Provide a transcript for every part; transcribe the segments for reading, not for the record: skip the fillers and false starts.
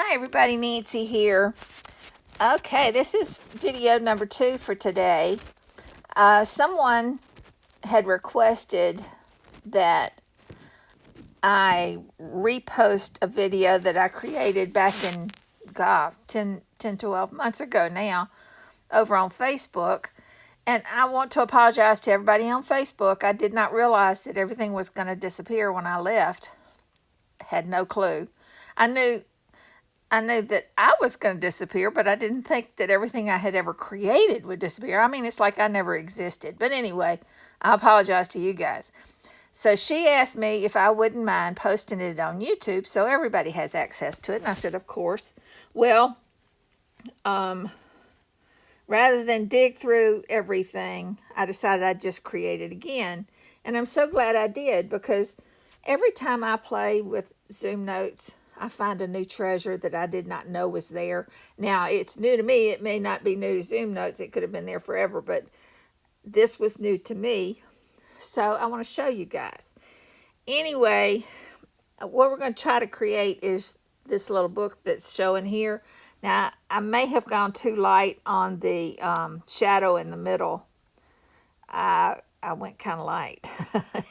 Hi everybody, Nancy here. Okay, this is video number 2 for today. Someone had requested that I repost a video that I created back in, 12 months ago now, over on Facebook. And I want to apologize to everybody on Facebook. I did not realize that everything was going to disappear when I left. Had no clue. I knew that I was going to disappear, but I didn't think that everything I had ever created would disappear. I mean, it's like I never existed. But anyway, I apologize to you guys. So she asked me if I wouldn't mind posting it on YouTube so everybody has access to it. And I said, of course. Well, rather than dig through everything, I decided I'd just create it again. And I'm so glad I did, because every time I play with ZoomNotes, I find a new treasure that I did not know was there. Now, it's new to me. It may not be new to ZoomNotes. It could have been there forever, but this was new to me. So I want to show you guys. Anyway, what we're going to try to create is this little book that's showing here. Now, I may have gone too light on the shadow in the middle. I went kind of light.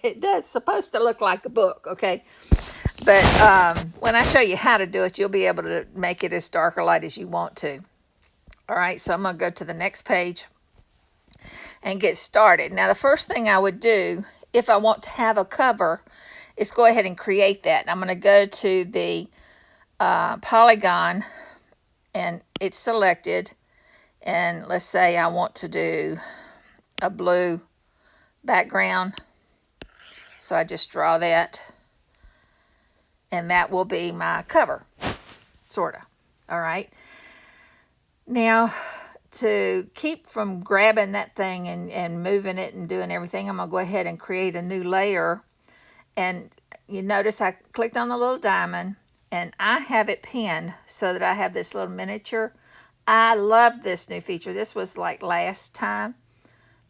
It does supposed to look like a book, okay? But when I show you how to do it, you'll be able to make it as dark or light as you want to. All right, so I'm going to go to the next page and get started. Now, the first thing I would do, if I want to have a cover, is go ahead and create that. I'm going to go to the polygon, and it's selected. And let's say I want to do a blue background. So I just draw that. And that will be my cover, sort of. All right. Now, to keep from grabbing that thing and moving it and doing everything, I'm going to go ahead and create a new layer. And you notice I clicked on the little diamond, and I have it pinned so that I have this little miniature. I love this new feature. This was like last time.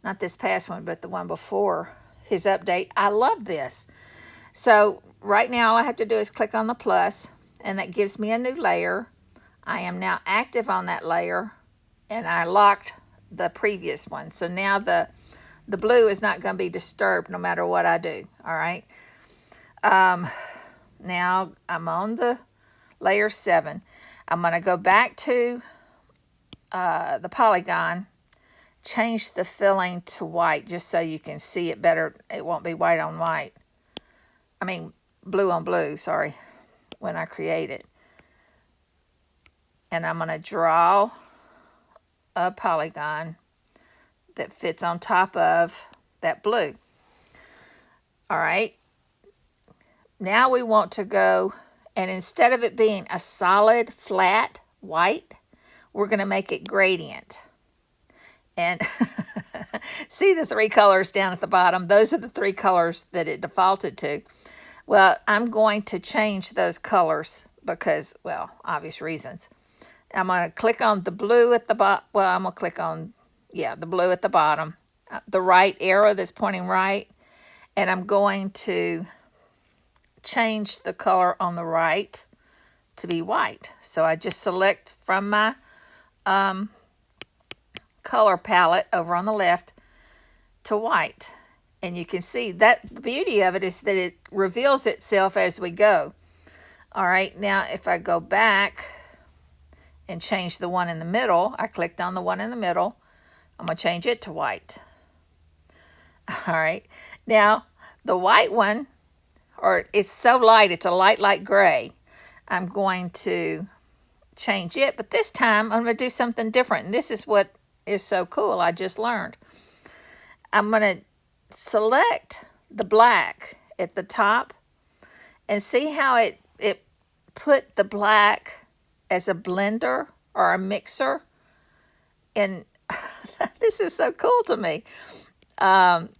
Not this past one, but the one before his update. I love this. So right now all I have to do is click on the plus, and that gives me a new layer. I am now active on that layer, and I locked the previous one. So now the blue is not going to be disturbed no matter what I do. All right. Now I'm on the layer 7. I'm going to go back to the polygon, change the filling to white just so you can see it better. It won't be white on white. I mean, blue on blue, sorry, when I create it. And I'm going to draw a polygon that fits on top of that blue. All right. Now we want to go, and instead of it being a solid, flat, white, we're going to make it gradient. And see the 3 colors down at the bottom? Those are the 3 colors that it defaulted to. Well, I'm going to change those colors because, well, obvious reasons. I'm going to click on the blue at the bottom. Well, I'm going to click on, the blue at the bottom. The right arrow that's pointing right. And I'm going to change the color on the right to be white. So I just select from my color palette over on the left to white. And you can see that the beauty of it is that it reveals itself as we go. All right, now if I go back and change the one in the middle, I clicked on the one in the middle. I'm going to change it to white. All right, now the white one, or it's so light, it's a light gray. I'm going to change it, but this time I'm going to do something different. And this is what is so cool, I just learned. I'm going to select the black at the top and see how it put the black as a blender or a mixer. And this is so cool to me.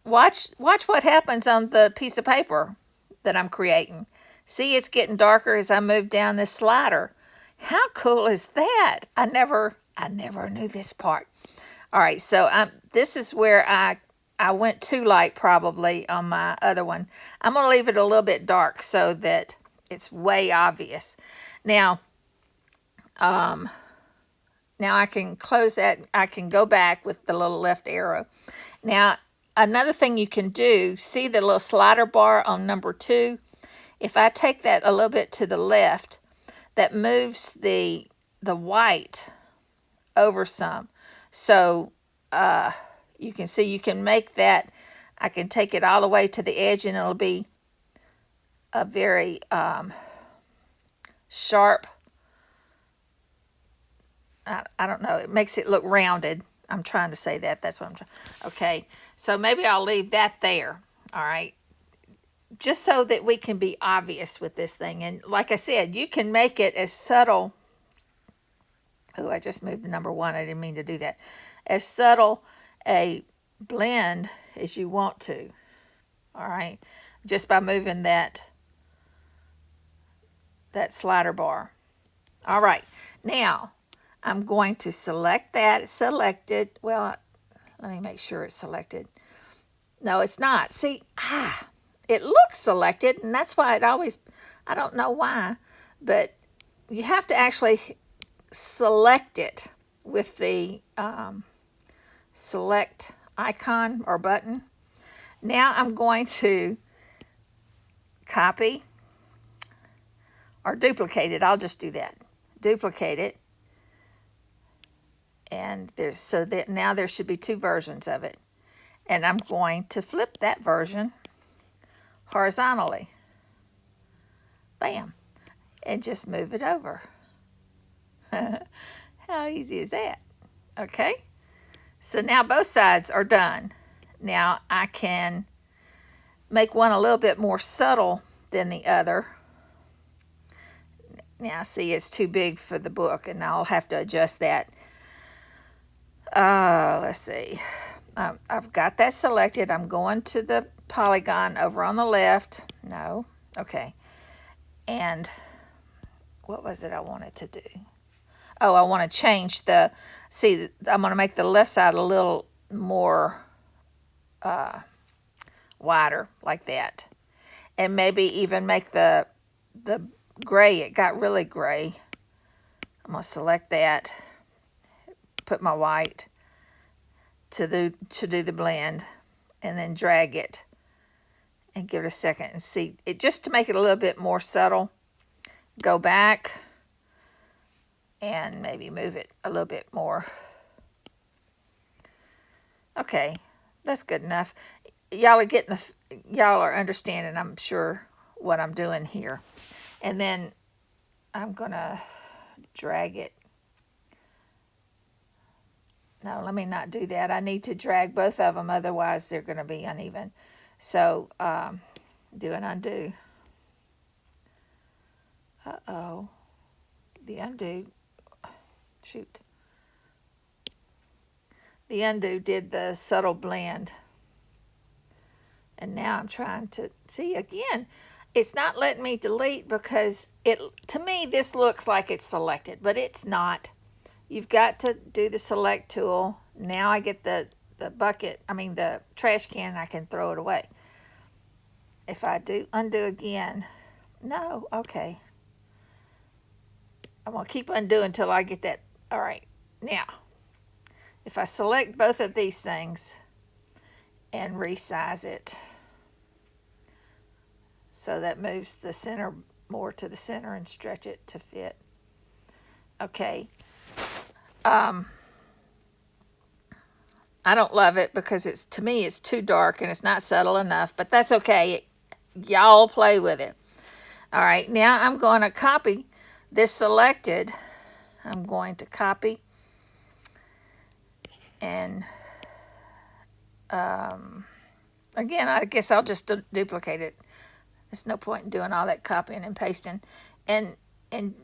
Watch what happens on the piece of paper that I'm creating. See, it's getting darker as I move down this slider. How cool is that? I never knew this part. All right, so this is where I went too light probably on my other one. I'm going to leave it a little bit dark so that it's way obvious. Now, Now I can close that. I can go back with the little left arrow. Now, another thing you can do, see the little slider bar on number 2? If I take that a little bit to the left, that moves the white over some. So you can see you can make that. I can take it all the way to the edge and it'll be a very sharp, I don't know, it makes it look rounded. I'm trying to say that. That's what I'm trying. Okay, so maybe I'll leave that there. All right, just so that we can be obvious with this thing. And like I said, you can make it as subtle. Oh, I just moved the number 1. I didn't mean to do that. As subtle a blend as you want to. All right, just by moving that slider bar. All right, now I'm going to select that. It's selected. Well, let me make sure it's selected. No, it's not. See, it looks selected, and that's why it always, I don't know why, but you have to actually select it with the select icon or button. Now I'm going to copy or duplicate it. I'll just do that. Duplicate it. And so that now there should be 2 versions of it. And I'm going to flip that version horizontally. Bam. And just move it over. How easy is that? Okay. So now both sides are done. Now I can make one a little bit more subtle than the other. Now see, it's too big for the book, and I'll have to adjust that. Let's see. I've got that selected. I'm going to the polygon over on the left. No. Okay. And what was it I wanted to do? Oh, I want to change see, I'm going to make the left side a little more wider, like that. And maybe even make the gray, it got really gray. I'm going to select that, put my white to do the blend, and then drag it and give it a second and see it, just to make it a little bit more subtle. Go back and maybe move it a little bit more. Okay, that's good enough. Y'all are understanding, I'm sure, what I'm doing here. And then I'm gonna drag it. No, let me not do that. I need to drag both of them, otherwise they're going to be uneven. So, do an undo. Uh-oh. The undo. Shoot. The undo did the subtle blend. And now I'm trying to see again. It's not letting me delete because to me this looks like it's selected, but it's not. You've got to do the select tool. Now I get the the trash can, and I can throw it away. If I do undo again, no, okay. I'm going to keep undoing until I get that. All right, now, if I select both of these things and resize it, so that moves the center more to the center and stretch it to fit. Okay. I don't love it because to me it's too dark and it's not subtle enough, but that's okay. Y'all play with it. All right, now I'm going to copy this selected. I'm going to copy and again, I guess I'll just duplicate it. There's no point in doing all that copying and pasting, and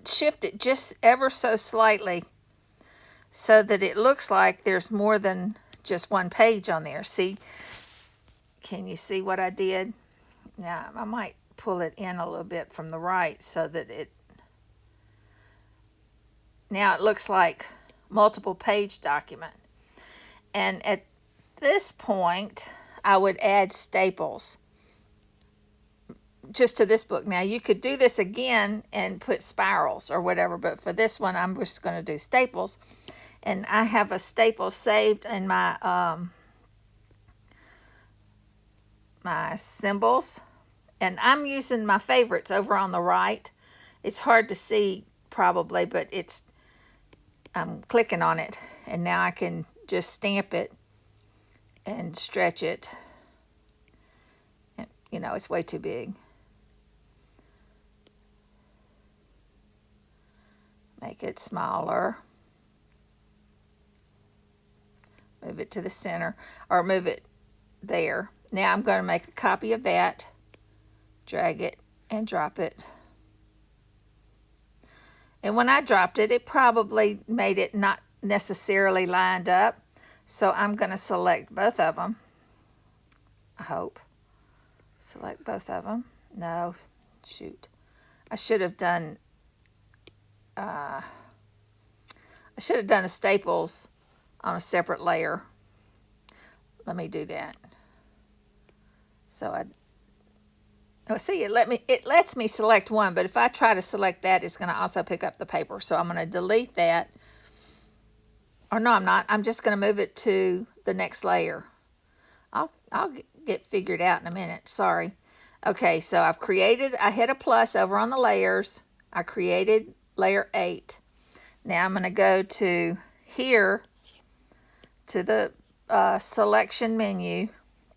shift it just ever so slightly so that it looks like there's more than just one page on there. See, can you see what I did? Now I might pull it in a little bit from the right so that now it looks like multiple page document. And at this point I would add staples just to this book. Now you could do this again and put spirals or whatever, but for this one I'm just going to do staples. And I have a staple saved in my my symbols, and I'm using my favorites over on the right. It's hard to see probably, but I'm clicking on it, and now I can just stamp it and stretch it. You know, it's way too big. Make it smaller. Move it to the center, or move it there. Now I'm going to make a copy of that, drag it and drop it. And when I dropped it, it probably made it not necessarily lined up. So I'm going to select both of them. I hope. Select both of them. No, shoot. I should have done the staples on a separate layer. Let me do that. So see, it lets me select one, but if I try to select that, it's going to also pick up the paper. So I'm going to delete that. Or no, I'm not. I'm just going to move it to the next layer. I'll get figured out in a minute. Sorry. Okay, so I hit a plus over on the layers. I created layer 8. Now I'm going to go to here to the selection menu,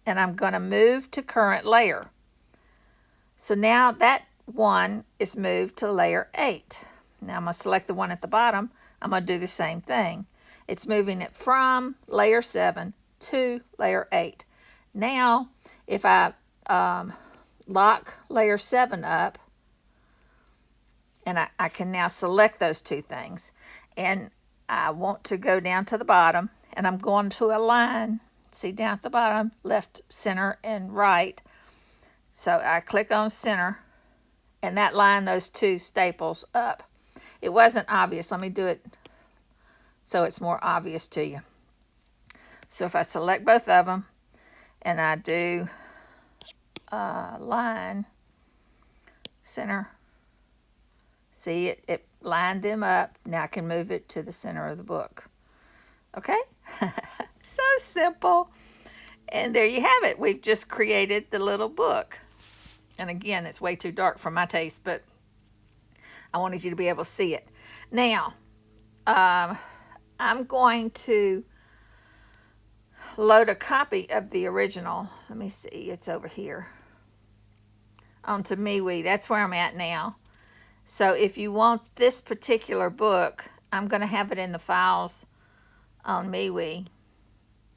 and I'm going to move to current layer. So now that one is moved to layer 8. Now I'm going to select the one at the bottom. I'm going to do the same thing. It's moving it from layer 7 to layer 8. Now, if I lock layer 7 up, and I can now select those two things, and I want to go down to the bottom, and I'm going to align, see down at the bottom, left, center, and right. So I click on center, and that lined those two staples up. It wasn't obvious. Let me do it so it's more obvious to you. So if I select both of them, and I do line, center, see it lined them up. Now I can move it to the center of the book. Okay? So simple. And there you have it. We've just created the little book. And again, it's way too dark for my taste, but I wanted you to be able to see it. Now, I'm going to load a copy of the original. Let me see. It's over here. Onto MeWe. That's where I'm at now. So if you want this particular book, I'm going to have it in the files on MeWe.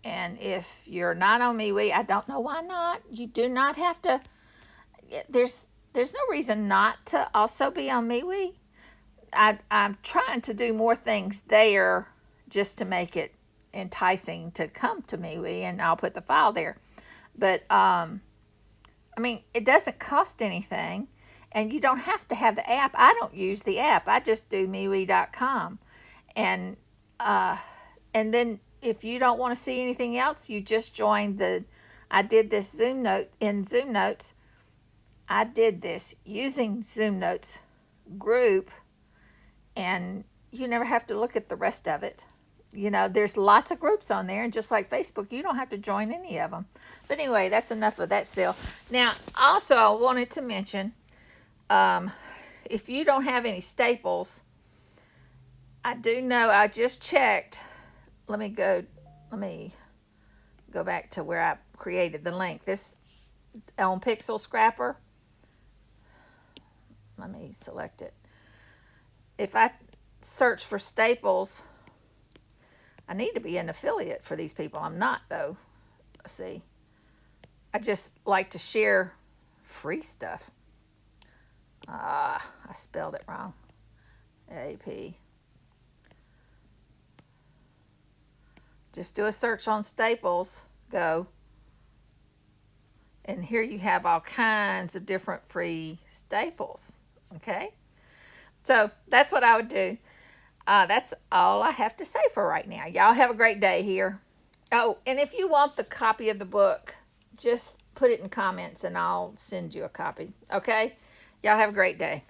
And if you're not on MeWe, I don't know why not. You do not have to. There's no reason not to also be on MeWe. I'm trying to do more things there just to make it enticing to come to MeWe, and I'll put the file there. But I mean, it doesn't cost anything, and you don't have to have the app. I don't use the app. I just do MeWe.com, and then if you don't want to see anything else, you just join the. I did this ZoomNotes. I did this using ZoomNotes group, and you never have to look at the rest of it. You know, there's lots of groups on there, and just like Facebook, you don't have to join any of them. But anyway, that's enough of that sale. Now, also, I wanted to mention, if you don't have any staples, I do know, I just checked. Let me go back to where I created the link. This on Pixel Scrapper. Let me select it. If I search for staples, I need to be an affiliate for these people. I'm not, though. Let's see. I just like to share free stuff. I spelled it wrong. AP. Just do a search on staples. Go. And here you have all kinds of different free staples. Okay? So that's what I would do. That's all I have to say for right now. Y'all have a great day here. Oh, and if you want the copy of the book, just put it in comments and I'll send you a copy. Okay? Y'all have a great day.